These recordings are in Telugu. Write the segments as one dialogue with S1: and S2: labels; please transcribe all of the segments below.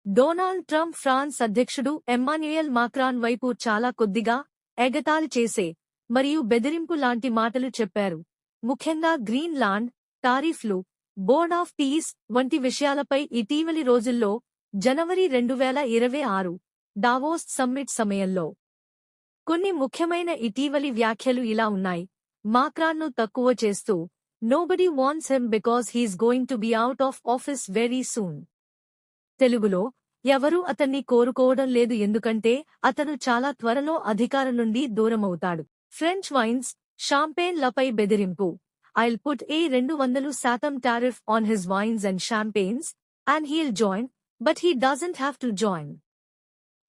S1: డొనాల్డ్ ట్రంప్ ఫ్రాన్స్ అధ్యక్షుడు ఎమ్మాన్యుయల్ మాక్రాన్ వైపు చాలా కొద్దిగా ఎగతాళి చేసే మరియు బెదిరింపు లాంటి మాటలు చెప్పారు. ముఖ్యంగా గ్రీన్లాండ్, టారిఫ్లు, బోర్డ్ ఆఫ్ పీస్ వంటి విషయాలపై ఇటీవలి రోజుల్లో జనవరి 2026 దావోస్ సమ్మిట్ సమయంలో. కొన్ని ముఖ్యమైన ఇటీవలి వ్యాఖ్యలు ఇలా ఉన్నాయి. మాక్రాన్ను తక్కువ చేస్తూ, nobody wants him because he's going to be out of office very soon. తెలుగులో, ఎవరూ అతన్ని కోరుకోవడం లేదు ఎందుకంటే అతను చాలా త్వరలో అధికారం నుండి దూరమవుతాడు. ఫ్రెంచ్ వైన్స్, షాంపేన్ లపై బెదిరింపు. I'll put a 200% tariff on his wines and champagnes, and he'll join, but he doesn't have to join.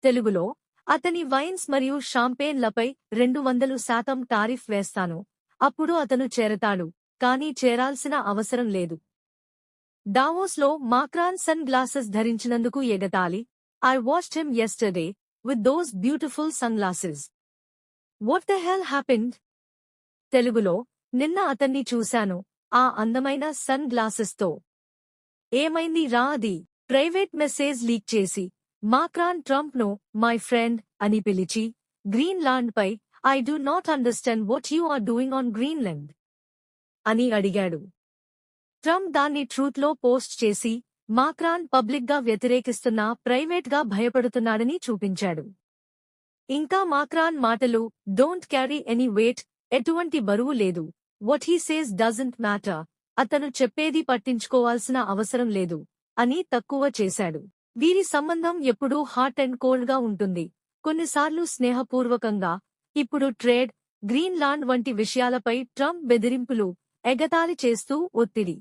S1: తెలుగులో, అతని వైన్స్ మరియు షాంపేన్లపై 200% టారిఫ్ వేస్తాను, అప్పుడు అతను చేరతాడు, కానీ చేరాల్సిన అవసరం లేదు. దావోస్లో మాక్రాన్ సన్ గ్లాసెస్ ధరించినందుకు ఎగతాళి. I watched him yesterday, with those beautiful sunglasses. What the hell happened? తెలుగులో, నిన్న అతన్ని చూశాను, ఆ అందమైన సన్ గ్లాసెస్తో. ఏమైంది రా అది? ప్రైవేట్ మెసేజ్ లీక్ చేసి, మాక్రాన్ ట్రంప్ను మై ఫ్రెండ్ అని పిలిచి, గ్రీన్లాండ్పై I do not understand what you are doing on Greenland అని అడిగాడు. ట్రంప్ దాన్ని ట్రూత్లో పోస్ట్ చేసి, మాక్రాన్ పబ్లిక్గా వ్యతిరేకిస్తున్నా ప్రైవేట్గా భయపడుతున్నాడని చూపించాడు. ఇంకా మాక్రాన్ మాటలు డోంట్ క్యారీ ఎనీ వెయిట్, ఎటువంటి బరువు లేదు. What he says doesn't matter, అతను చెప్పేది పట్టించుకోవాల్సిన అవసరం లేదు అని తక్కువ చేశాడు. వీరి సంబంధం ఎప్పుడూ హాట్ అండ్ కోల్డ్గా ఉంటుంది, కొన్నిసార్లు స్నేహపూర్వకంగా. ఇప్పుడు ట్రేడ్, గ్రీన్లాండ్ వంటి విషయాలపై ట్రంప్ బెదిరింపులు, ఎగతాళి చేస్తూ ఒత్తిడి